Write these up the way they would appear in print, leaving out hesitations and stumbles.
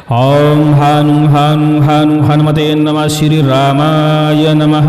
ओम हानु हानु हानु हनुमते नमः श्री रामाय नमः।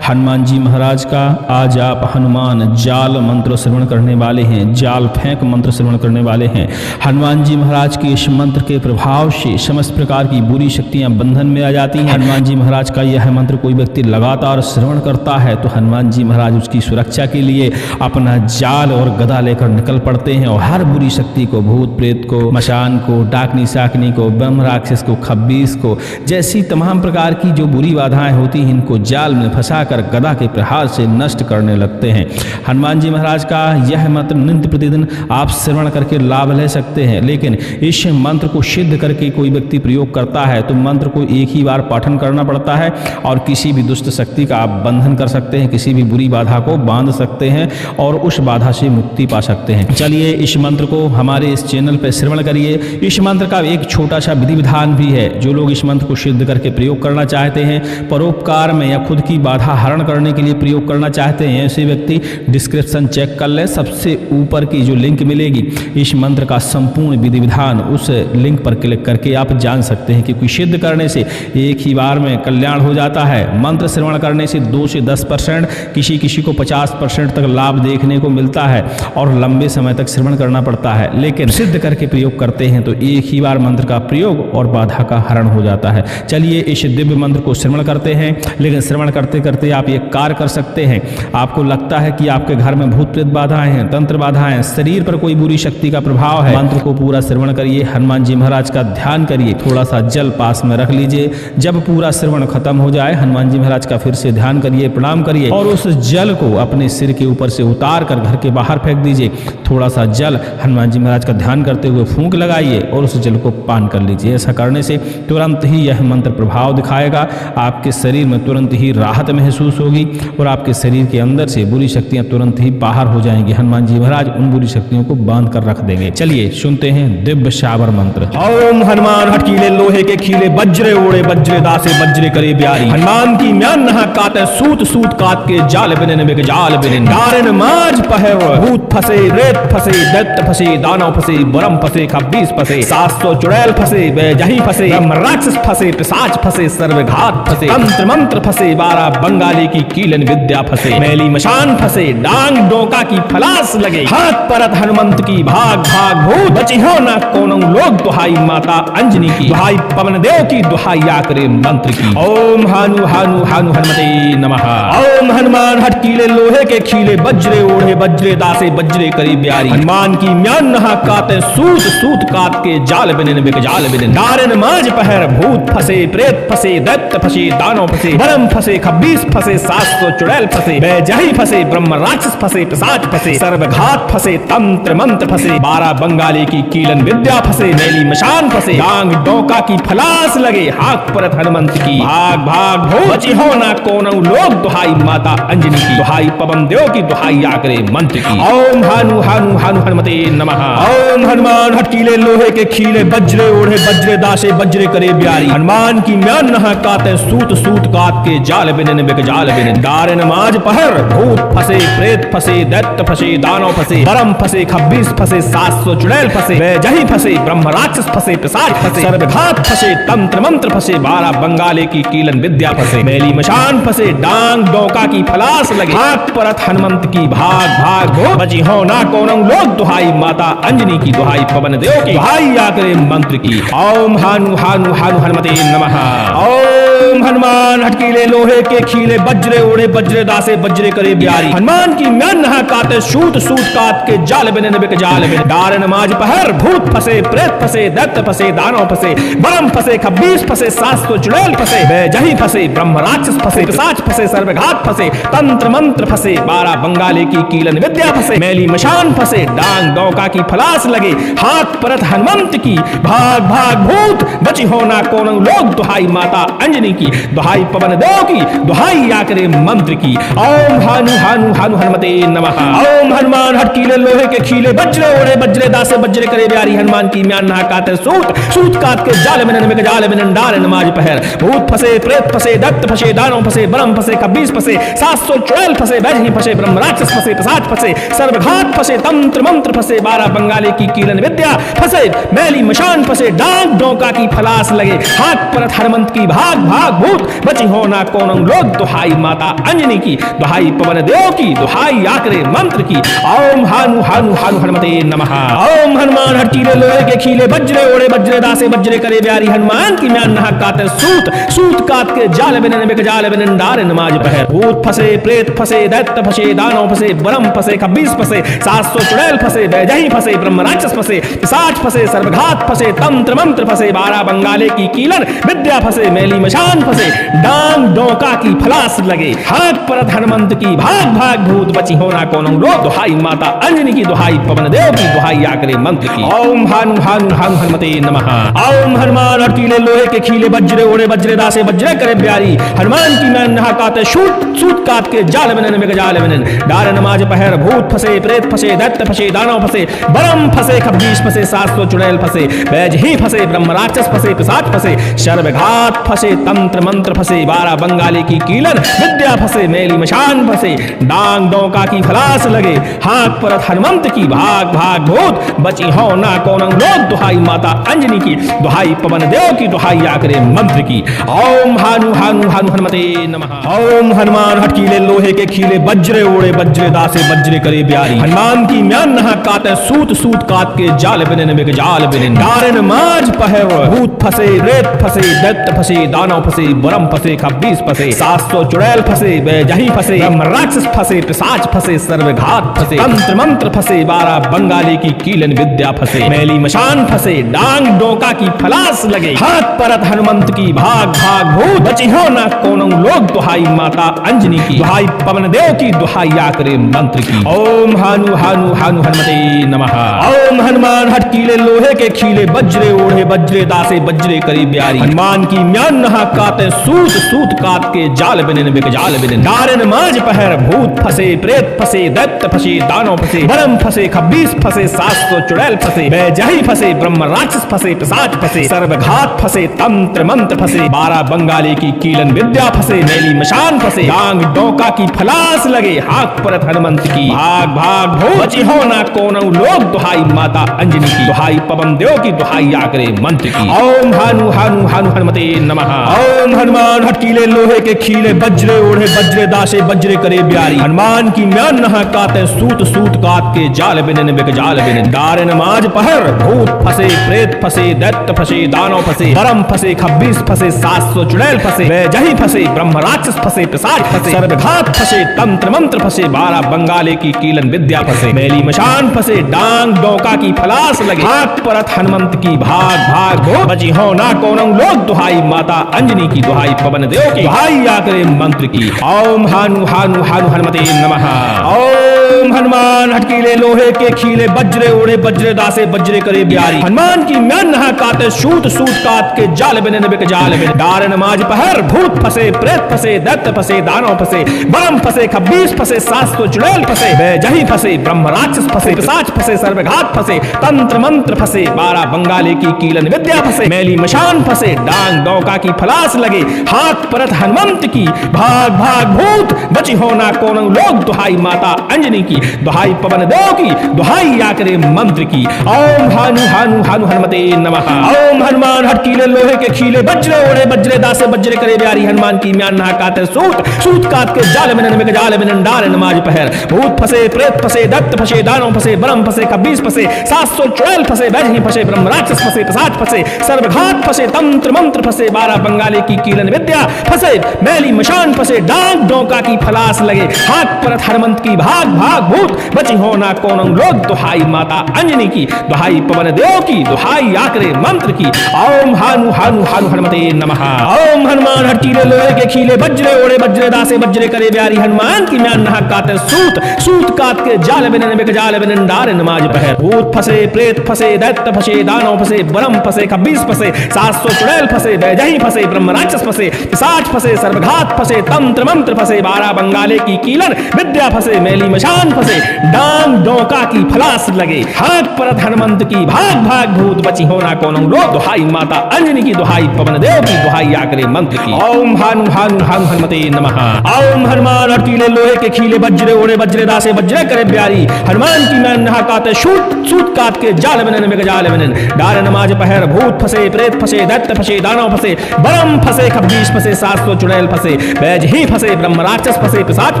हनुमान जी महाराज का आज आप हनुमान जाल मंत्र श्रवण करने वाले हैं, जाल फेंक मंत्र श्रवण करने वाले हैं। हनुमान जी महाराज के इस मंत्र के प्रभाव से समस्त प्रकार की बुरी शक्तियां बंधन में आ जाती हैं। हनुमान जी महाराज का यह मंत्र कोई व्यक्ति लगातार श्रवण करता है तो हनुमान जी महाराज उसकी सुरक्षा के लिए अपना जाल और गदा लेकर निकल पड़ते हैं और हर बुरी शक्ति को, भूत प्रेत को, मशान को, डाकनी शाकनी को, ब्रह्म राक्षस को, खब्बीस को, जैसी तमाम प्रकार की जो बुरी बाधाएं होती हैं इनको जाल में फंसाकर गदा के प्रहार से नष्ट करने लगते हैं। हनुमान जी महाराज का यह मंत्र नित्य प्रतिदिन आप श्रवण करके लाभ ले सकते हैं, लेकिन इस मंत्र को सिद्ध करके कोई व्यक्ति प्रयोग करता है तो मंत्र को एक ही बार पाठन करना पड़ता है और किसी भी दुष्ट शक्ति का आप बंधन कर सकते हैं, किसी भी बुरी बाधा को बांध सकते हैं और उस बाधा से मुक्ति पा सकते हैं। चलिए इस मंत्र को हमारे इस चैनल पर श्रवण करिए। इस मंत्र का एक छोटा सा विधि विधान भी है। जो लोग इस मंत्र को सिद्ध करके प्रयोग करना चाहते हैं, परोपकार में या खुद की बाधा हरण करने के लिए प्रयोग करना चाहते हैं, ऐसे व्यक्ति डिस्क्रिप्शन चेक कर ले, सबसे ऊपर की जो लिंक मिलेगी इस मंत्र का संपूर्ण विधि विधान, उस लिंक पर क्लिक करके आप जान सकते हैं कि सिद्ध करने से एक ही बार में कल्याण हो जाता है। मंत्र श्रवण करने से 2 से 10%, किसी किसी को 50% तक लाभ देखने को मिलता है और लंबे समय तक श्रवण करना पड़ता है, लेकिन सिद्ध करके प्रयोग करते हैं तो एक ही बार मंत्र का प्रयोग और बाधा का हरण हो जाता है। चलिए इस दिव्य मंत्र को श्रवण करते हैं, लेकिन श्रवण करते करते आप एक कार्य कर सकते हैं। आपको लगता है कि आपके घर में भूत प्रेत बाधाएं हैं, तंत्र बाधाएं, शरीर पर कोई बुरी शक्ति का प्रभाव है, मंत्र को पूरा श्रवण करिए, हनुमान जी महाराज का ध्यान करिए, थोड़ा सा जल पास में रख लीजिए। जब पूरा श्रवण खत्म हो जाए हनुमान जी महाराज का फिर से ध्यान करिए, प्रणाम करिए और उस जल को अपने सिर के ऊपर से उतार कर घर के बाहर फेंक दीजिए। थोड़ा सा जल हनुमान जी महाराज का ध्यान करते हुए फूंक लगाइए और उस जल को पान कर लीजिए। ऐसा करने से तुरंत ही यह मंत्र प्रभाव दिखाएगा, आपके शरीर में तुरंत ही राहत महसूस होगी और आपके शरीर के अंदर से बुरी शक्तियां तुरंत ही बाहर हो जाएंगी। हनुमान जी महाराज उन बुरी शक्तियों को बांध कर रख देंगे। चलिए सुनते हैं दिव्य शावर मंत्र। ओम हनुमान हटकीले लोहे के खीले, वज्रे ओढ़े वज्रे दासे वज्रे करे ब्यारी। हनुमान की म्यान नहा काते, सूत सूत काट के जाल बिने बिक जाल बिने। डारन माज पहर, भूत फसे, रेत फसे, दैत्य फसे, दानव फसे, बरम फसे, खब्बीस फसे, 700 चुड़ैल फसे, बेजही फसे, ब्रह्म राक्षस फसे, पिशाच फसे, सर्वघात फसे, तंत्र मंत्र फसे, 12 बंगाली की कीलन विद्या फसे, मैली मशान फसे, डांग डोका की फलास लगे, हाथ परत हनुमंत की, भाग भाग भूत बची हो न कोनो लोग, दुहाई माता अंजनी की, दुहाई पवन देव की, दुहाई आकरे मंत्र की। ओम हानु हानु हानु हनुमते नमः। ओम हनुमान हटकीले लोहे के खीले, वज्रे ओढ़े वज्रे दासे वज्रे करी ब्यारी। हनुमान की म्यान नहा काते, सूत सूत काट के जाल बिने बिक जाल बिने। डारन माज पहर, भूत फसे, प्रेत फसे, दैत्य फसे, दानव फसे, बरम फसे, खब्बीस फसे, 700 चुड़ैल फसे, बेजही फसे, ब्रह्म राक्षस फसे, पिशाच फसे, सर्वघात फसे, तंत्र मंत्र फसे, 12 बंगाली की कीलन विद्या फसे, मैली मशान फसे, डांग डोका की फलास लगे, हाथ परत हनुमंत की, भाग भाग भूत बची हो ना कोनो लोग, दुहाई माता अंजनी की, दुहाई पवन देव की, दुहाई आकरे मंत्र की। ओम हानु हानु हानु हनुमते नमः। ओम हनुमान हटकीले लोहे के खीले, वज्रे ओढ़े वज्रे दासे वज्रे करे ब्यारी। हनुमान की म्यान नहा काते, सूत सूत काट के जाल बिने बिक जाल बिने। डारन माज पहर, भूत फसे, प्रेत फसे, दैत्य फसे, दानव फसे, बरम फसे, खब्बीस फसे, 700 चुड़ैल फसे, बेजही फसे, ब्रह्म राक्षस फसे, पिशाच फसे, सर्वघात फसे, तंत्र मंत्र फसे, 12 बंगाली की कीलन विद्या फसे, मैली मशान फसे, डांग डोका की फलास लगे, हाथ परत हनुमंत की, भाग भाग भूत बची हो ना कोनो लोग, दुहाई माता अंजनी की, दुहाई पवन देव की, दुहाई आकरे मंत्र की। ओम हानु हानु हानु हनुमते नमः। ओम हनुमान हटकीले लोहे के खीले, वज्रे ओढ़े वज्रे दासे वज्रे करे ब्यारी। हनुमान की म्यान नहा काते, सूत सूत काट के जाल बिने बिक जाल बिने। डारन माज पहर, भूत फसे, प्रेत फसे, दैत्य फसे, दानव फसे, बरम फसे, खब्बीस फसे, 700 चुड़ैल फसे, बेजही फसे, ब्रह्म राक्षस फसे, पिशाच फसे, सर्वघात फसे, तंत्र मंत्र फसे, 12 बंगाली की कीलन विद्या फसे, मैली मशान फसे, डांग डोका की फलास लगे, हाथ परत हनुमंत की, भाग भाग भूत बची हो ना कोनो लोग, दुहाई माता अंजनी की, दुहाई पवन देव की, दुहाई आकरे मंत्र की। ओम हानु हानु हानु हनुमते नमः। ओम हनुमान हटकीले लोहे के खीले, वज्रे ओढ़े वज्रे दासे वज्रे करे ब्यारी। हनुमान की म्यान नहा काते, सूत सूत काट के जाल बिने बिक जाल बिने। डारन माज पहर, भूत फसे, प्रेत फसे, दैत्य फसे, दानव फसे, बरम फसे, खब्बीस फसे, 700 चुड़ैल फसे, बेजही फसे, ब्रह्म राक्षस फसे, पिशाच फसे, सर्वघात फसे, तंत्र मंत्र फसे, 12 बंगाली की कीलन विद्या फसे, मैली मशान फसे, डांग डोंका की फलास लगे, हाथ परत हनुमंत की भाग भाग भूत बची हो ना कोनो लोग। दुहाई माता अंजनी की, दुहाई पवन देव की, दुहाई आकरे मंत्र की। ओम हानु हानु हानु हनुमते नमः। ओम हनुमान हठीले लोहे के खीले, वज्रे ओढ़े वज्रे दासे वज्रे करे ब्यारी। हनुमान की म्यान नहा काते सूत, सूत कात के जाल बिनन बिक जाल बिनन डारे नमाज पहर। भूत फसे, प्रेत फसे, दैत्य फसे, दानव फसे, ब्रह्म फसे, खब्बीस फसे, 700 चुड़ैल फसे, बैजही फसे, ब्रह्म राक्षस फसे, पिशाच फसे, सर्वघात फसे, तंत्र मंत्र फसे, 12 बंगाले की कीलन विद्या फसे, मैली मशान फसे, डांग डोंका की फलास लगे, हाथ परत हनुमंत की भाग भाग भूत बची होना कोनो लो। दुहाई माता अंजनी की, दुहाई पवन देव की, दुहाई आकरे मंत्र की। ओम हानु हानु हानु हनुमते नमः। ओम हनुमान हठीले लोहे के खीले, वज्रे ओढ़े वज्रे दासे वज्रे करे ब्यारी। हनुमान की मैन नहा काते सूत, सूत कात के जाल बिनन बिक जाल बिनन डारे नमाज पहर। भूत फसे, प्रेत फसे, दैत्य फसे, दानव फसे, ब्रह्म फसे, खब्बीस फसे, 700 चुड़ैल फसे, बैजही फसे, ब्रह्म राक्षस फसे, पिशाच फसे, सर्वघात फसे, तंत्र मंत्र फसे, 12 बंगाली की कीलन विद्या फसे, मैली मशान फसे, डांग डोंका की फलास लगे, हाथ परत हनुमंत की भाग भाग भूत बची हो ना कोनो लोग। दुहाई माता अंजनी की, दुहाई पवन देव की, दुहाई आकरे मंत्र की। ओम हानु हानु हानु हनुमते नमः। ओम हनुमान हठीले लोहे के खीले, वज्रे ओढ़े वज्रे दासे वज्रे करे ब्यारी। हनुमान की म्यान नहा काते सूत, सूत कात के जाल बिनन बिक जाल बिनन डारे नमाज पहर। भूत फसे, प्रेत फसे, दैत्य फसे, दानव फसे, ब्रह्म फसे, खब्बीस फसे, 700 चुड़ैल फसे, बैजही फसे, ब्रह्म राक्षस फसे, पिशाच फसे, सर्वघात फसे, तंत्र मंत्र फसे, 12 बंगाली की कीलन विद्या फसे, मैली मशान फसे, डांग डोंका की फलास लगे, हाथ परत हनुमंत की भाग भाग भूत बची हो ना कोनो लोग। दुहाई माता अंजनी की, दुहाई पवन देव की, दुहाई आकरे मंत्र की। ओम हानु हानु हानु हनुमते नमः। ओम हनुमान हठीले लोहे के खीले, वज्रे ओढ़े वज्रे दासे वज्रे करी ब्यारी। हनुमान की म्यान नहा काते सूत, सूत कात के जाल बिनन बिक जाल बिनन डारे नमाज पहर। भूत फसे, प्रेत फसे, दैत्य फसे, दानव फसे, ब्रह्म फसे, खब्बीस फसे, 700 चुड़ैल फसे, बैजही फसे, ब्रह्म राक्षस फसे, पिशाच फसे, सर्वघात फसे, तंत्र मंत्र फसे, 12 बंगाली की कीलन विद्या फसे, मैली मशान फसे, डांग डोंका की फलास लगे, हाथ परत हनुमंत की भाग भाग भूत बची हो ना कोनो लोग। दुहाई माता अंजनी की, दुहाई पवन देव की, दुहाई आकरे मंत्र की। ओम हानु हानु हानु हनुमते नमः। ओम हनुमान हठीले लोहे के खीले, वज्रे ओढ़े वज्रे दासे वज्रे करे ब्यारी। हनुमान की म्यान नहा काते सूत, सूत कात के जाल बिनन बिक जाल बिनन डारे नमाज पहर। भूत फसे, प्रेत फसे, दैत्य फसे, दानव फसे, ब्रह्म फसे, खब्बीस फसे, 700 चुड़ैल फसे, बैजही फसे, ब्रह्म राक्षस फसे, पिशाच फसे, सर्वघात फसे, तंत्र मंत्र फसे, 12 बंगाले की कीलन विद्या फसे, मैली मशान फसे, डांग डोंका की फलास लगे, हाथ परत हनुमंत की भाग भाग भूत बची हो ना कोनो लोग। दुहाई माता अंजनी की, दुहाई पवन देव की, दुहाई आकरे मंत्र की। ओम हानु हानु हानु हनुमते नमः। ओम हनुमान हठीले लोहे के खीले, वज्रे ओढ़े वज्रे दासे वज्रे करे ब्यारी। हनुमान की म्यान नहा काते सूत, सूत कात के जाल बिनन बिक जाल बिनन डारे नमाज पहर। भूत फसे, प्रेत फसे, दैत्य फसे, दानव फसे, ब्रह्म फसे, खब्बीस फसे, 700 चुड़ैल फसे, बैजही फसे, ब्रह्म राक्षस फसे, पिशाच फसे, सर्वघात फसे, तंत्र मंत्र फसे, 12 बंगाले की कीलन विद्या फसे, मैली मशान फसे, डांग डोंका की फलास लगे, हाथ परत हनुमंत की भाग भाग भूत बची हो ना कोनो लोग। दुहाई माता अंजनी की, दुहाई पवन देव की, दुहाई आकरे मंत्र की। ओम हानु हानु हानु हनुमते नमः। ओम हनुमान हठीले लोहे के खीले, वज्रे ओढ़े वज्रे दासे वज्रे करे ब्यारी। हनुमान की म्यान नहा काते सूत, सूत कात के जाल बिनन बिक जाल बिनन डारे नमाज पहर। भूत फसे, प्रेत फसे, दैत्य फसे, दानव फसे, ब्रह्म फसे, खब्बीस फसे, 700 चुड़ैल फसे, बैजही फसे, ब्रह्म राक्षस फसे, पिशाच फसे, सर्वघात फसे, तंत्र मंत्र फसे, 12 बंगाले की कीलन विद्या फसे, मैली मशान फसे, डांग डोंका की फलास लगे, हाथ परत हनुमंत की भाग भाग भूत बची हो ना कोनो लोग। दुहाई माता अंजनी की, दुहाई पवन देव की, दुहाई आकरे मंत्र की। ओम हानु हानु हानु हनुमते नमः। ओम हनुमान हठीले लोहे के खीले, वज्रे ओढ़े वज्रे दासे वज्रे करे ब्यारी। हनुमान की म्यान नहा काते सूत, सूत कात के जाल बिनन बिक जाल बिनन डारे नमाज पहर। भूत फसे, प्रेत फसे, दैत्य फसे, दानव फसे, ब्रह्म फसे, खब्बीस फसे, 700 चुड़ैल फसे, बैजही फसे, ब्रह्म राक्षस फसे, पिशाच फसे, सर्वघात फसे, तंत्र मंत्र फसे, 12 बंगाले की कीलन विद्या फसे, मैली मशान फंसे, डांग डोका की फलास लगे, हाथ परत हनुमंत की, भाग भाग भूत बची होना कोनों लोग, दुहाई माता अंजनी की, दुहाई पवन देव की, दुहाई आकरे मंत्र की। ओम हानु हानु हानु हनुमते नमः। ओम हनुमान हटकीले लोहे के खीले, वज्रे ओढ़े वज्रे दासे वज्रे करे प्यारी, हनुमान की मैं नहा काते शूट सूत काट के जाल बनन में जाल बनन, डार नमाज पहर भूत फंसे, प्रेत फंसे, दैत्य फंसे, दानव फंसे, बरम फंसे, खब्बीस फंसे, 700 चुड़ैल फंसे, बैज ही फंसे, ब्रह्म राक्षस फंसे, पिशाच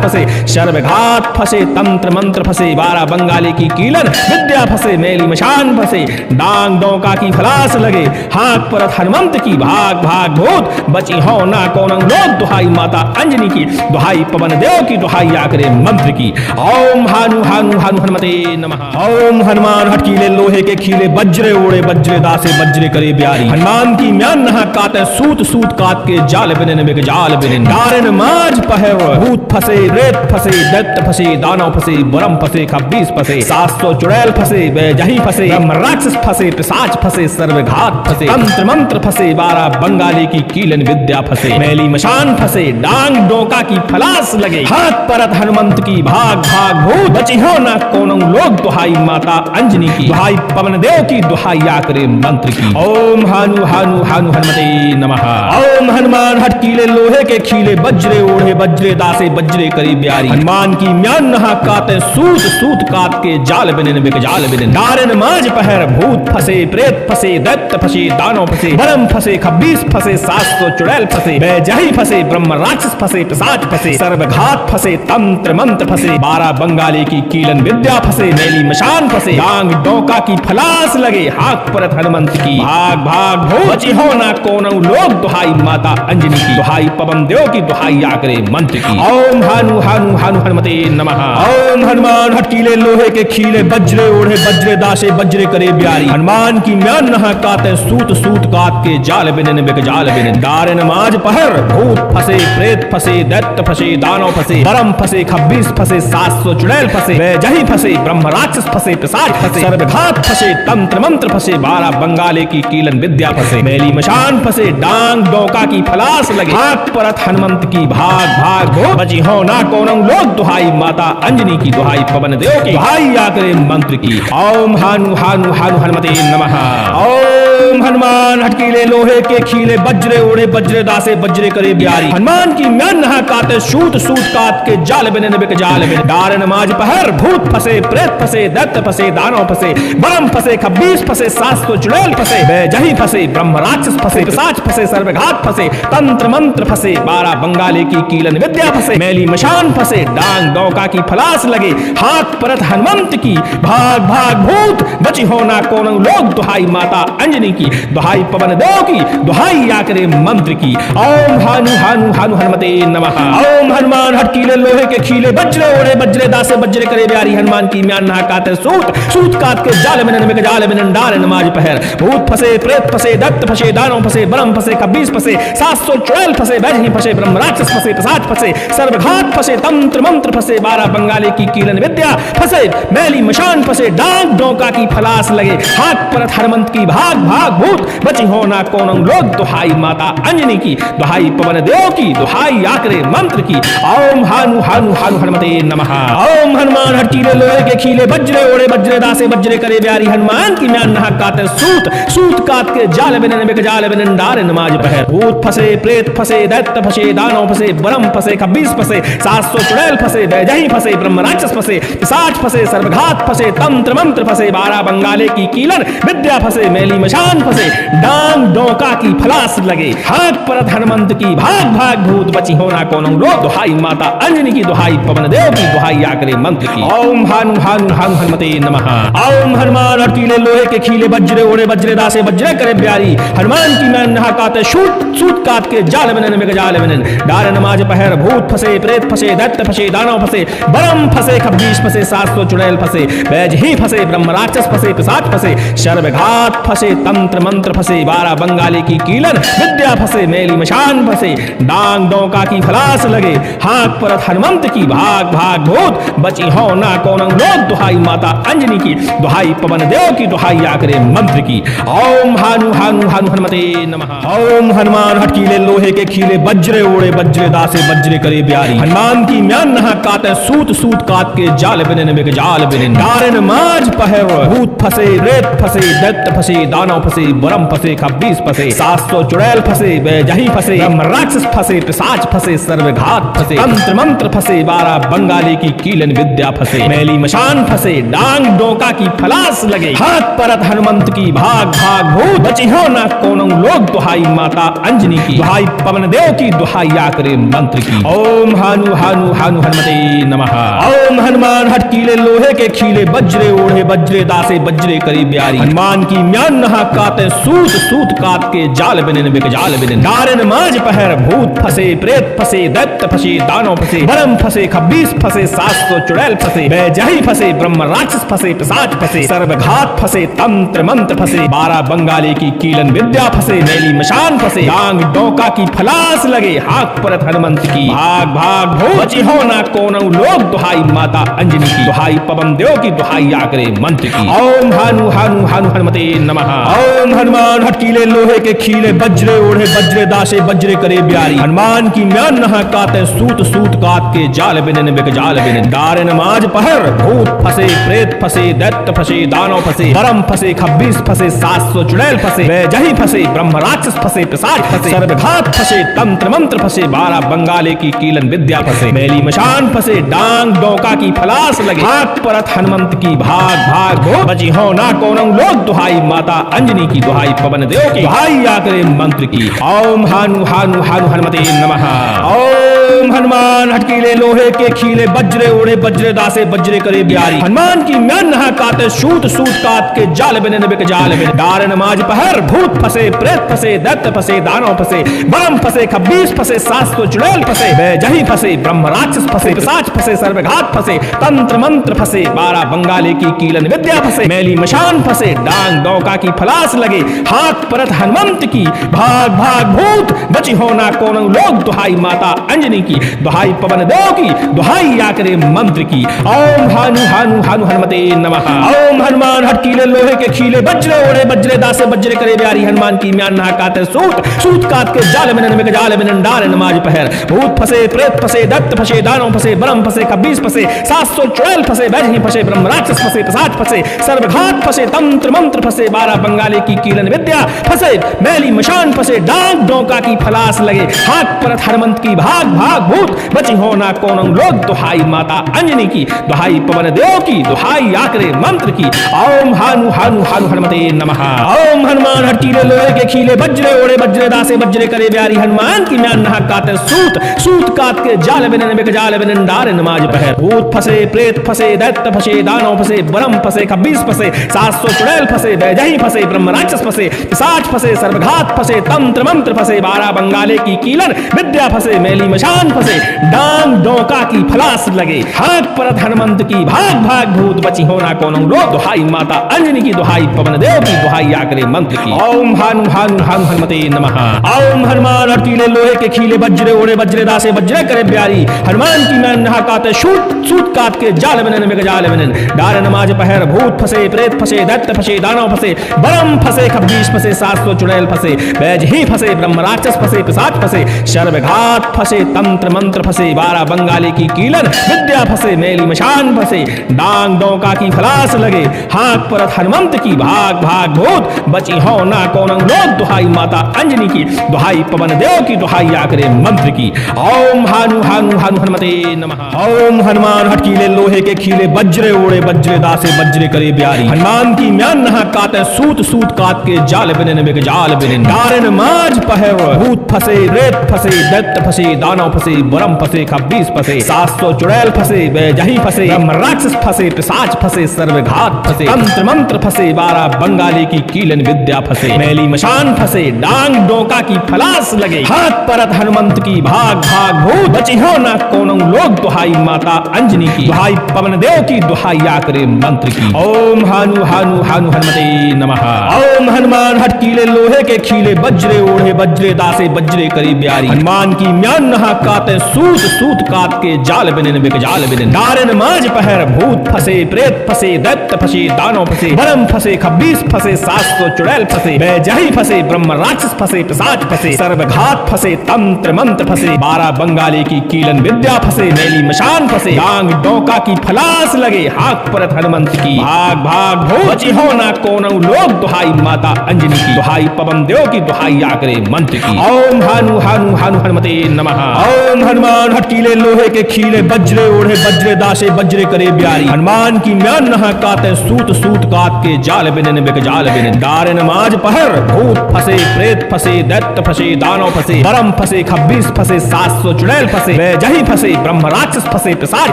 फंसे, शर्वघात फंसे, तंत्र मंत्र फंसे, 12 बंगाली की कीलन विद्या फंसे, मेली मशान फंसे, डांग डोका की फलास लगे, हाथ परत हनुमंत की, भाग भाग भूत बची हो ना कोनंग लोग, दुहाई माता अंजनी की, दुहाई पवन देव की, दुहाई आकरे मंत्र की। ओम हानु हानु हानु हनुमते नमः। ओम हनुमान हटकीले लोहे के खीले, वज्रे ओढ़े वज्रे दासे वज्रे करे प्यारी, हनुमान की म्यान नहा काते सूत सूत काट के जाल बिनन में जाल बिनन, डारन माज पहर भूत फंसे, प्रेत फंसे, दैत्य फंसे, दानव फंसे, बरम फंसे, खब्बीस फंसे, 700 चुड़ैल फंसे, बेजही फंसे, ब्रह्म राक्षस फंसे, पिशाच फंसे, सर्वघात फंसे, तंत्र मंत्र फंसे, 12 बंगाली की कीलन विद्या फंसे, मैली मशान फंसे, डांग डोका की फलास लगे, हाथ परत हनुमंत की, भाग भाग भूत बची हो ना कोनों लोग, दुहाई माता अंजनी की, दुहाई पवन देव की, दुहाई आकरे मंत्र की। ओम हानु हानु हानु हनुमते नमः। ओम हनुमान हटकीले लोहे के खीले, वज्रे ओढ़े वज्रे दासे वज्रे करी प्यारी, हनुमान की म्यान नहा काते सूत सूत काट के जाल बिनन में जाल बिनन, डारन माज पहर भूत फंसे, प्रेत फंसे, दैत्य फंसे, दानव फंसे, बरम फंसे, खब्बीस फंसे, 700 चुड़ैल फंसे, बेजही फंसे, ब्रह्म राक्षस फंसे, पिशाच फंसे, सर्वघात फंसे, तंत्र मंत्र फंसे, 12 बंगाली की कीलन विद्या फंसे, मेली मशान फंसे, डांग डोका की फलास लगे, हाथ परत हनुमंत की, भाग भाग भूत बची हो ना कोनों लोग, दुहाई माता अंजनी की, दुहाई पवन देव की, दुहाई आकरे मंत्र की। ओम हानु हानु हानु हनुमते नमः। ओम हनुमान हटकीले लोहे के खीले, वज्रे ओढ़े वज्रे दासे वज्रे करे प्यारी, हनुमान की म्यान नहा काते सूत सूत काट के जाल बिनन में जाल बिनन, डार नमाज पहर भूत फंसे, प्रेत फंसे, दैत्य फंसे, दानव फंसे, बरम फंसे, खब्बीस फंसे, 700 चुड़ैल फंसे, बेजही फंसे, ब्रह्म राक्षस फंसे, पिशाच फंसे, सर्वघात फंसे, तंत्र मंत्र फंसे, 12 बंगाली की कीलन विद्या फंसे, मेली मशान फंसे, डांग डोका की फलास लगे, हाथ परत हनुमंत की, भाग भाग भूत बची हो ना कोनों लोग, दुहाई माता अंजनी की, दुहाई पवन देव की, दुहाई आकरे मंत्र की। ओम हानु हानु हानु हनुमते नमः। ओम हनुमान हटकीले लोहे के खीले, वज्रे ओढ़े वज्रे दासे वज्रे करे प्यारी, हनुमान की म्यान नहा काते सूत सूत काट के जाल बिनन में जाल बिनन, डार नमाज पहर भूत फंसे, प्रेत फंसे, दैत्य फंसे, दानव फंसे, बरम फंसे, खब्बीस फंसे, 700 चुड़ैल फंसे, बेजही फंसे, ब्रह्म राक्षस फंसे, पिशाच फंसे, सर्वघात फंसे, तंत्र मंत्र फंसे, 12 बंगाली की कीलन विद्या फंसे, मैली मशान फंसे, डांग डोका की फलास लगे, हाथ परत हनुमंत की, भाग भाग भूत बची हो ना कोनों लोग, दुहाई माता अंजनी की, दुहाई पवन देव की, दुहाई आकरे मंत्र की। ओम हानु हानु हानु हनुमते नमः। ओम हनुमान हटकीले लोहे के खीले, वज्रे ओढ़े वज्रे दासे वज्रे करे प्यारी, हनुमान की म्यान नहा काते सूत सूत काट के जाल बिनन में जाल बिनन, डार नमाज पहर भूत फंसे, प्रेत फंसे, दैत्य फंसे, दानव फंसे, बरम फंसे, खब्बीस फंसे, 700 चुड़ैल फंसे, बैजही फंसे, ब्रह्म राक्षस फंसे, पिशाच फंसे, सर्वघात फंसे, तंत्र मंत्र फंसे, 12 बंगाली की कीलन विद्या फंसे, मैली मशान फंसे, डांग डोका की फलास लगे, हाथ परत हनुमंत की, भाग भाग भूत बची हो ना कोनों लोग, दुहाई माता अंजनी की, दुहाई पवन देव की, दुहाई आकरे मंत्र की। ओम हानु हानु हानु हनुमते नमः। ओम हनुमान हटकीले लोहे के खीले, वज्रे ओढ़े वज्रे दासे वज्रे करे प्यारी, हनुमान की म्यान नहा काते सूत सूत काट के जाल बिनन में जाल बिनन, डार नमाज पहर भूत फंसे, प्रेत फंसे, दैत्य फंसे, दानव फंसे, बरम फंसे, खब्बीस फंसे, 700 चुड़ैल फंसे, बेजही फंसे, ब्रह्म राक्षस फंसे, पिशाच फंसे, सर्वघात फंसे, तंत्र मंत्र फंसे, 12 बंगाले की कीलन विद्या फंसे, मेली मशान फंसे, डांग डोका की फलास लगे, हाथ परत हनुमंत की, भाग भाग भूत बची हो ना कोनों लोग, दुहाई माता अंजनी की, दुहाई पवन देव की, दुहाई आकरे मंत्र की। ओम हानु हानु हानु हनुमते नमः। ओम हनुमान हटकीले लोहे के खीले, वज्रे ओढ़े वज्रे दासे वज्रे करे प्यारी, हनुमान की म्यान नहा काते सूत सूत काट के जाल बिनन में जाल बिनन, डार नमाज पहर भूत फंसे, प्रेत फंसे, दैत्य फंसे, दानव फंसे, बरम फंसे, खब्बीस फंसे, 700 चुड़ैल फंसे, बैजही फंसे, ब्रह्म राक्षस फंसे, पिशाच फंसे, शर्वघात फंसे, तंत्र मंत्र फंसे, 12 बंगाली की कीलन विद्या फंसे, मेली मशान फंसे, डांग डोका की फलास लगे, हाथ परत हनुमंत की, भाग भाग भूत बची हो ना कोनों लोग, दुहाई माता अंजनी की, दुहाई पवन देव की, दुहाई आकरे मंत्र की। ओम हानु हानु हानु हनुमते नमः। ओम हनुमान हटकीले लोहे के खीले, वज्रे ओढ़े वज्रे दासे वज्रे करे प्यारी, हनुमान की म्यान नहा काते सूत सूत सूत कात के जाल बिनिन बिक जाल बिनिन डारिन माज पहर भूत फसे रेत फसे दैत्य फसे दानव फसे ब्रह्म फसे खब्बीस फसे 700 चुड़ैल फसे बेजही फसे ब्रह्म राक्षस फसे पिशाच फसे सर्वघात फसे तंत्र मंत्र फसे 12 बंगाली की कीलन विद्या फसे मैली मशान फसे डांग डोका की फलास लगे हाथ परत हनुमंत की भाग भाग भूत बची हो ना कोनो लोग दुहाई माता अंजनी की दुहाई पवन देव की दुहाई आकरे मंत्र की ओम हानु हानु हानु हनुमते नमः ओम हनुमान हटकीले लोहे के खीले वज्रे ओढ़े वज्रे दासे वज्रे करी ब्यारी हनुमान की म्यान नहा काते सूत सूत कात के जाल बिनिन बिक जाल बिनिन डारिन माज पहर भूत फसे प्रेत फसे दैत्य फसे दानव फसे ब्रह्म फसे खब्बीस फसे 700 चुड़ैल फसे बेजही फसे ब्रह्म राक्षस फसे पिशाच फसे सर्वघात फसे तंत्र मंत्र फसे 12 बंगाली की कीलन विद्या फसे मैली मशान फसे डांग डोका की फलास लगे हाथ परत हनुमंत की भाग भाग भूत बची हो ना कोनो लोग दुहाई माता अंजनी की दुहाई पवन देव की दुहाई आकरे मंत्र की ओम हानु हानु हानु हनुमते नमः ओम हनुमान हटकीले लोहे के खीले वज्रे ओढ़े वज्रे दासे वज्रे करे ब्यारी हनुमान की म्यान नहा काते सूत सूत कात के जाल बिनिन बिक जाल बिनिन डारिन माज पहर भूत फसे प्रेत फसे दैत्य फसे दानव फसे ब्रह्म फसे खब्बीस फसे 700 चुड़ैल फसे बेजही फसे ब्रह्म राक्षस फसे पिशाच फसे सर्वघात फसे तंत्र मंत्र फसे 12 बंगाली की कीलन विद्या फसे मैली मशान फसे डांग डोका की फलास लगे हाथ परत हनुमंत की भाग भाग भूत बची हो ना कोनो लोग दुहाई माता अंजनी की दुहाई पवन देव की दुहाई आकरे मंत्र की ओम हानु हानु हानु हनुमते नमः ओम हनुमान हटकीले लोहे के खीले वज्रे ओढ़े वज्रे दासे वज्रे करे ब्यारी हनुमान की म्यान नहा काते सूत सूत कात के जाल बिनिन बिक जाल बिनिन डारिन माज पहर भूत फसे प्रेत फसे दैत्य फसे दानव फसे ब्रह्म फसे खब्बीस फसे 700 चुड़ैल फसे बेजही फसे ब्रह्म राक्षस फसे पिशाच फसे सर्वघात फसे तंत्र मंत्र फसे 12 बंगाली की कीलन विद्या फसे मैली मशान फसे डांग डोका की फलास लगे हाथ परत हनुमंत की भाग भाग भूत बची हो ना कोनो लोग दुहाई माता अंजनी की दुहाई पवन देव की दुहाई आकरे मंत्र की ओम हानु हानु हानु हनुमते नमः ओम हनुमान हटकीले लोहे के खीले वज्रे ओढ़े वज्रे दासे वज्रे करे ब्यारी हनुमान की म्यान नहा काते सूत सूत कात के जाल बिनिन बिक जाल बिनिन डारिन माज पहर भूत फसे प्रेत फसे दैत्य फसे दानव फसे ब्रह्म फसे खब्बीस फसे 700 चुड़ैल फसे बैजही फसे ब्रह्म राक्षस फसे पिशाच फसे सर्वघात फसे तंत्र मंत्र फसे 12 बंगाली की कीलन विद्या फसे मैली मशान फसे डांग डोका की फलास लगे हाथ परत हनुमंत की भाग भाग भूत बची हो ना कोनो लोग दुहाई माता अंजनी की दुहाई पवन देव की दुहाई आकरे मंत्र की ओम हानु हानु हानु हनुमते नमः ओम हनुमान हटकीले लोहे के खीले वज्रे ओढ़े वज्रे दासे वज्रे करे ब्यारी हनुमान की म्यान नहा काते सूत सूत कात के जाल बिनिन बिक जाल बिनिन डारिन माज पहर भूत फसे प्रेत फसे दैत्य फसे दानव फसे ब्रह्म फसे खब्बीस फसे 700 चुड़ैल फसे बेजही फसे ब्रह्म राक्षस फसे पिशाच फसे सर्वघात फसे तंत्र मंत्र फसे 12 बंगाली की कीलन विद्या फसे मैली मशान फसे डांग डोका की फलास लगे हाथ परत हनुमंत की भाग भाग भूत बची हो ना कोनो लोग दुहाई माता अंजनी की दुहाई पवन देव की दुहाई आकरे मंत्र की ओम हानु हानु हानु हनुमते नमः ओम हनुमान हटकीले लोहे के खीले वज्रे ओढ़े वज्रे दासे वज्रे करे ब्यारी हनुमान की म्यान नहा काते सूत सूत कात के जाल बिनिन बिक जाल बिनिन डारिन माज पहर भूत फसे प्रेत फसे दैत्य फसे दानव फसे ब्रह्म फसे खब्बीस फसे 700 चुड़ैल फसे बेजही फसे ब्रह्म राक्षस फसे पिशाच फसे सर्वघात फसे तंत्र मंत्र फसे 12 बंगाली की कीलन विद्या फसे मैली मशान फसे डांग डोका की फलास लगे हाथ परत हनुमंत की भाग भाग भूत बची हो ना कोनो लोग दुहाई माता अंजनी की दुहाई पवन देव की दुहाई आकरे मंत्र की ओम हानु हानु हानु हनुमते नमः ओम हनुमान हटकीले लोहे के खीले वज्रे ओढ़े वज्रे दासे वज्रे करे ब्यारी हनुमान की म्यान नहा काते सूत सूत कात के जाल बिनिन बिक जाल बिनिन डारिन माज पहर भूत फसे रेत फसे दैत्य फसे दानव फसे ब्रह्म फसे खब्बीस फसे 700 चुड़ैल फसे बेजही फसे ब्रह्म राक्षस फसे पिशाच फसे सर्वघात फसे तंत्र मंत्र फसे 12 बंगाली की कीलन विद्या फसे मैली मशान फसे डांग डोका की फलास लगे हाथ परत हनुमंत की भाग भाग भूत बची हो ना कोनो लोग दुहाई माता अंजनी की दुहाई पवन देव की दुहाई आकरे मंत्र की ओम हानु हानु हानु हनुमते नमः ओम हनुमान हटकीले लोहे के खीले वज्रे ओढ़े वज्रे दासे वज्रे करी ब्यारी हनुमान की म्यान नहा काते सूत सूत कात के जाल बिनिन बिक जाल बिनिन डारिन माज पहर भूत फसे प्रेत फसे दैत्य फसे दानव फसे ब्रह्म फसे खब्बीस फसे 700 चुड़ैल फसे बेजही फसे ब्रह्म राक्षस फसे पिशाच फसे सर्वघात फसे तंत्र मंत्र फसे 12 बंगाली की कीलन विद्या फसे मैली मशान फसे फंसे डांग डोका की फलास लगे हाथ परत हनुमंत की भाग भाग भूत बची हो ना कोनऊ लोग दुहाई माता अंजनी की दुहाई पवन देव की दुहाई आकरे मंत्र की ओम हानु हानु हानु हनुमते नमः ओम हनुमान हटीले लोहे के खीले बज्रे ओढ़े बज्रे दासे बज्रे करे ब्यारी हनुमान की म्यान नहा काते सूत सूत कात के जाल बिनन बिक जाल बिनन डारे नमाज पहर भूत फंसे प्रेत फंसे दैत्य फंसे दानव फंसे बरम फंसे खब्बीस फंसे 700 चुड़ैल फंसे जही फंसे ब्रह्म राक्षस फंसे पिशाच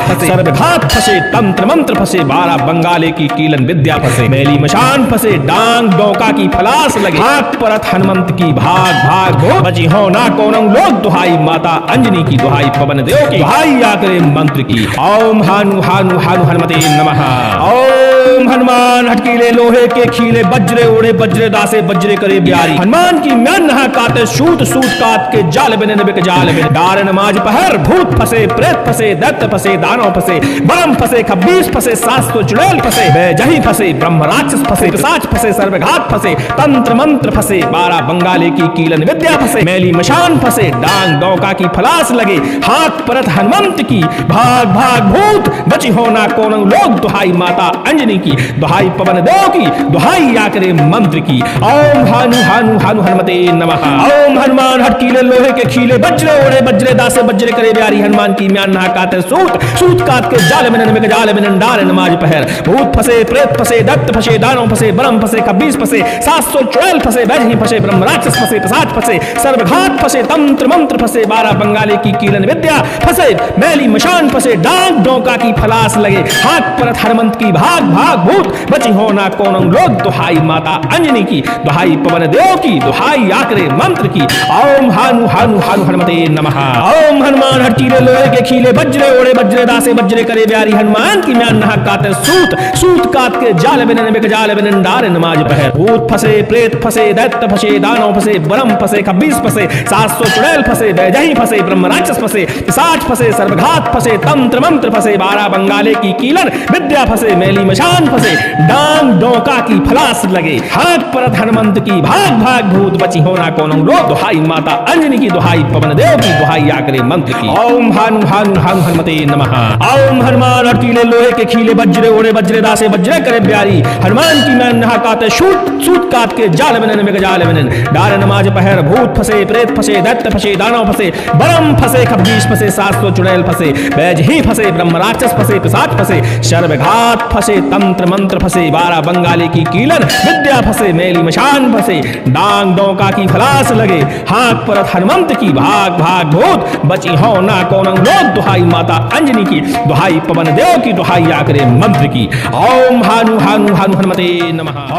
फंसे सर्वघात फंसे तंत्र मंत्र फंसे 12 बंगाले की कीलन विद्या फंसे मैली मशान फंसे डांग डोका की फलास लगे हाथ परत हनुमंत की भाग भाग भो बची हो ना कोनऊ लोग दुहाई माता अंजनी की दुहाई पवन देव की दुहाई आकरे मंत्र की ओम हानु हानु हानु हनुमते नमः ओम हनुमान हटकीले लोहे के खीले बज्रे ओढ़े बज्रे दासे बज्रे करे ब्यारी हनुमान की म्यान नहा काते सूत सूत कात के जाल बिनन बिक जाल बिन डार नमाज पहर भूत फंसे प्रेत फंसे दैत्य फंसे दानव फंसे बरम फंसे खब्बीस फंसे 700 चुड़ैल फंसे जही फंसे ब्रह्म राक्षस फंसे पिशाच फंसे सर्वघात फंसे तंत्र मंत्र फंसे 12 बंगाले की कीलन विद्या फंसे मैली मशान फंसे डांग डोका की फलास लगे हाथ परत हनुमंत की भाग भाग भूत बची होना कोनऊ लोग दुहाई माता अंजनी की दुहाई पवन देव की दुहाई आकरे मंत्र की ओम हानु हानु हानु हनुमते नमः ओम हनुमान हटकीले लोहे के खीले बज्रे ओढ़े बज्रे दासे बज्रे करे ब्यारी हनुमान की म्यान नहा काते सूत सूत कात के जाल बिनन बिक जाल बिनन डारे नमाज पहर भूत फंसे प्रेत फंसे दैत्य फंसे दानव फंसे बरम फंसे खब्बीस फंसे 700 चुड़ैल फंसे बैजही फंसे ब्रह्म राक्षस फंसे पिशाच फंसे सर्वघात फंसे तंत्र मंत्र फंसे 12 बंगाले की कीलन विद्या फंसे मैली मशान फंसे डांग डोका की फलास लगे हाथ परत हनुमंत की भाग भाग भूत बची हो ना कोनऊ लोग दुहाई माता अंजनी की दुहाई पवन देव की दुहाई आकरे मंत्र की ओम हानु हानु हानु हनुमते नमः ओम हनुमान हटकीले लोहे के खीले बज्रे ओढ़े बज्रे दासे बज्रे करे ब्यारी हनुमान की म्यान नहा काते सूत सूत कात के जाल बिनन बिक जाल बिनन डारे नमाज पहर भूत फंसे प्रेत फंसे दैत्य फंसे दानव फंसे बरम फंसे खब्बीस फंसे 700 चुड़ैल फंसे जही फंसे ब्रह्म राक्षस फंसे पिशाच फंसे सर्वघात फंसे तंत्र मंत्र फंसे 12 बंगाले की कीलन विद्या फंसे मैली मशान फंसे डांग डोका की फलास लगे हाथ परत हनुमंत की भाग भाग भूत बची होना कोनऊ लोग दुहाई माता अंजनी की दुहाई पवन देव की दुहाई आकरे मंत्र की ओम हानु हानु हानु हनुमते नमः ओम हनुमान हटकीले लोहे के खीले बज्रे ओढ़े बज्रे दासे बज्रे करे ब्यारी हनुमान की म्यान नहा काते सूत सूत कात के जाल बिनन बिक जाल बिनन डारे नमाज पहर भूत फंसे प्रेत फंसे दैत्य फंसे दानव फंसे बरम फंसे खब्बीस फंसे 700 चुड़ैल फंसे बैजही फंसे ब्रह्म राक्षस फंसे पिशाच फंसे सर्वघात फंसे तंत्र मंत्र फंसे 12 बंगाले की कीलन विद्या फंसे मैली मशान फंसे डांग डोका की फलास लगे हाथ परत हनुमंत की भाग भाग भूत बची हो ना कोनऊ लोग दुहाई माता अंजनी की दुहाई पवन देव की दुहाई आकरे मंत्र की ओम हानु हानु हानु हनुमते नमः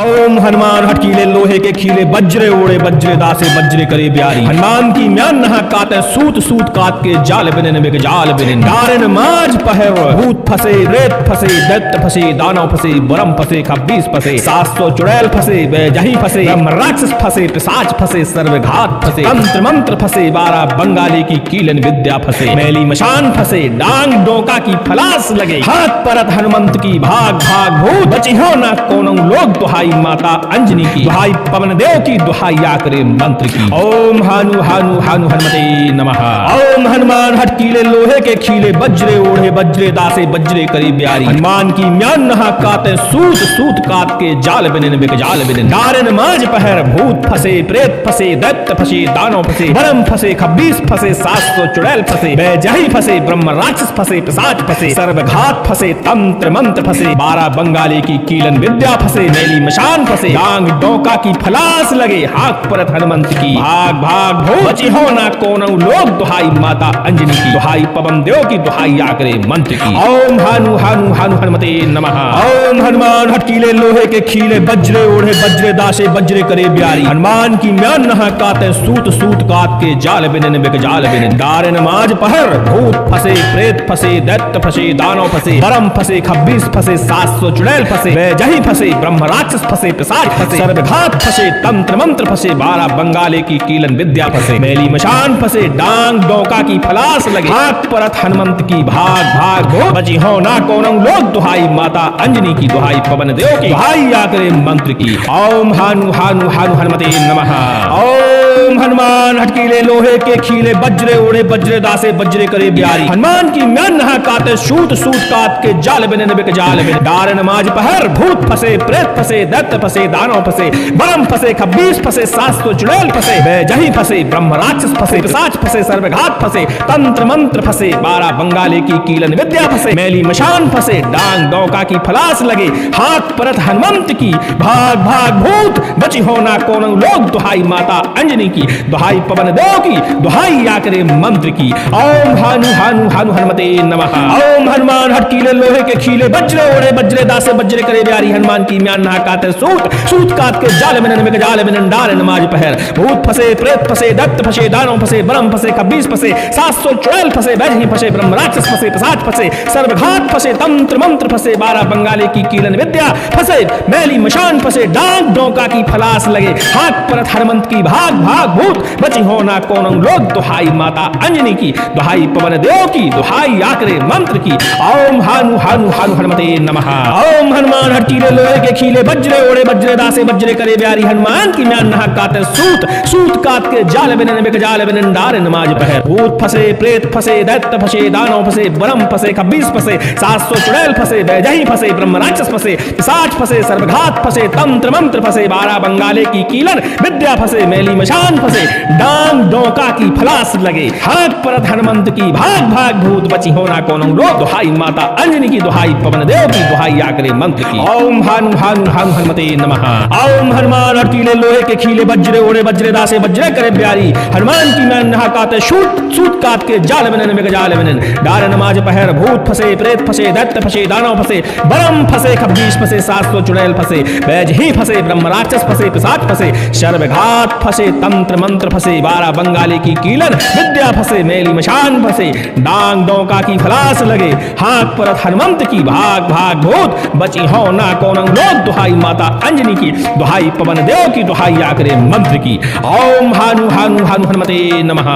ओम हनुमान हटकीले लोहे के खीले बज्रे ओढ़े बज्रे दासे बज्रे करे ब्यारी हनुमान की म्यान नहा काते सूत सूत कात के जाल बिनन बिक जाल बिनन डारे नमाज पहर भूत फंसे रेत फंसे दैत्य फंसे दानव फंसे बरम फंसे खब्बीस फंसे 700 चुड़ैल फंसे जही फंसे ब्रह्म राक्षस फंसे पिशाच फंसे सर्वघात फंसे तंत्र मंत्र फंसे 12 बंगाली की कीलन विद्या फंसे मैली मशान फंसे डांग डोका की फलास लगे हाथ परत हनुमंत की भाग भाग भूत बची हो ना कोनऊ लोग दुहाई माता अंजनी की दुहाई पवन देव की दुहाई आकरे मंत्र की ओम हानु हानु हानु हनुमते नमः ओम हनुमान हटकीले लोहे के खीले बज्रे ओढ़े बज्रे दासे बज्रे करे ब्यारी हनुमान की म्यान नहा काते सूत सूत कात के जाल बिनन बिक जाल बिनन डारे नमाज पहर भूत फंसे प्रेत फंसे दैत्य फंसे दानव फंसे बरम फंसे खब्बीस फंसे 700 चुड़ैल फंसे जही फंसे ब्रह्म राक्षस फंसे पिशाच फंसे सर्वघात फंसे तंत्र मंत्र फंसे 12 बंगाले की कीलन विद्या फंसे मैली मशान फंसे डांग डोका की फलास लगे हाथ परत हनुमंत की भाग भाग भूत बची हो ना कोनऊ लोग दुहाई माता अंजनी की दुहाई पवन देव की दुहाई आकरे मंत्र की ओम हानु हानु हानु हनुमते नमः ओम हनुमान हटकीले लोहे के खीले बज्रे ओढ़े बज्रे दासे बज्रे करे ब्यारी हनुमान की म्यान नहा काते सूत सूत कात के जाल बिनन बिक जाल बिनन डारे नमाज पहर भूत फंसे प्रेत फंसे दैत्य फंसे दानव फंसे बरम फंसे खब्बीस फंसे 700 चुड़ैल फंसे जही फंसे ब्रह्म राक्षस फंसे पिशाच फंसे सर्वघात फंसे तंत्र मंत्र फंसे 12 बंगाले की कीलन विद्या फंसे मैली मशान फंसे डांग डोका की फलास लगे हाथ परत हनुमंत की भाग भाग भूत बची हो ना कोनऊ लोग दुहाई माता अंजनी की दुहाई पवन देव की दुहाई आकरे मंत्र की ओम हानु हानु हानु हनुमते नमः ओम हनुमान हनुमान हटकीले लोहे के खीले बज्रे उड़े बज्रे दासे बज्रे करे ब्यारी हनुमान की म्यान नहा काते सूत सूत कात के जाल बिने बिक जाल बिने डार नमाज पहर भूत फंसे प्रेत फंसे दैत्य फंसे दानव फंसे बरम फंसे खब्बीस फंसे 700 चुड़ैल फंसे जही फंसे ब्रह्म राक्षस फंसे पिशाच फंसे सर्वघात फंसे तंत्र मंत्र फंसे 12 बंगाली की कीलन विद्या फंसे मैली मशान फंसे डांग डौका की फलास लगे हाथ परत हनुमंत की भाग भाग भूत बची होना कौन लोग दुहाई माता अंजनी की दुहाई पवन देव की दुहाई आकरे मंत्र की ओम हानु हानु हानु हनुमते नमः ओम हनुमान हटकीले लोहे के खीले बज्रे ओढ़े बज्रे दासे बज्रे करे ब्यारी हनुमान की म्यान नहा काते सूत सूत कात के जाल में नमक जाल में डाल नमाज पहर भूत फंसे प्रेत फंसे दत्त फंसे दानव फंसे ब्रह्म फंसे खब्बीस फंसे 700 चुड़ैल फंसे बैजही फंसे ब्रह्म राक्षस फंसे पिशाच फंसे सर्वघात फंसे तंत्र मंत्र फंसे 12 बंगाली की कीलन विद्या फंसे मैली मशान फंसे डांग डोंका की फलास लगे हाथ परत हनुमंत की भाग भाग भूत बची होना कौन लोग दुहाई माता अंजनी की दुहाई पवन देव की दुहाई आकरे मंत्र की ओम हानु हानु हानु हनुमते नमः ओम हनुमान हटकीले लोहे के खीले बज्रे ओढ़े बज्रे दासे बज्रे करे ब्यारी हनुमान की म्यान नहा काते सूत सूत कात के जाल बिने बिक जाल बिने डारे नमाज पहर भूत फंसे प्रेत फंसे दैत्य फंसे दानव फंसे ब्रह्म फंसे खब्बीस फंसे 700 चुड़ैल फंसे बैजही फंसे ब्रह्म राक्षस फंसे पिशाच फंसे सर्वघात फंसे तंत्र मंत्र फंसे 12 बंगाले की कीलन विद्या फंसे मैली मशान फंसे डांग डोंका की फलास लगे हाथ परत हनुमंत की भाग भाग भूत बची होना कौन लोग दुहाई माता अंजनी की दुहाई पवन देव की दुहाई आकरे मंत्र की ओम हानु हानु हानु हनुमते नमः ओम हनुमान हटकीले लोहे के खीले बज्रे ओढ़े बज्रे दासे बज्रे करे ब्यारी हनुमान की म्यान नहा काते सूत सूत कात के जाल बिने बिक जाल बिने डार नमाज पहर भूत फंसे प्रेत फंसे दैत्य फंसे दानव फंसे बरम फंसे खब्बीस फंसे 700 चुड़ैल फंसे बैजही फंसे ब्रह्म राक्षस फंसे पिशाच फंसे सर्वघात फंसे तंत्र मंत्र फंसे 12 बंगाली की कीलन विद्या फंसे मैली मशान फंसे डांग डोंका की फलास लगे हाथ परत हनुमंत की भाग भाग भूत बची हो ना कौन लोग दुहाई माता अंजनी की दुहाई पवन देव की दुहाई आकरे मंत्र की ओम हानु हानु हानु हनुमते नमः।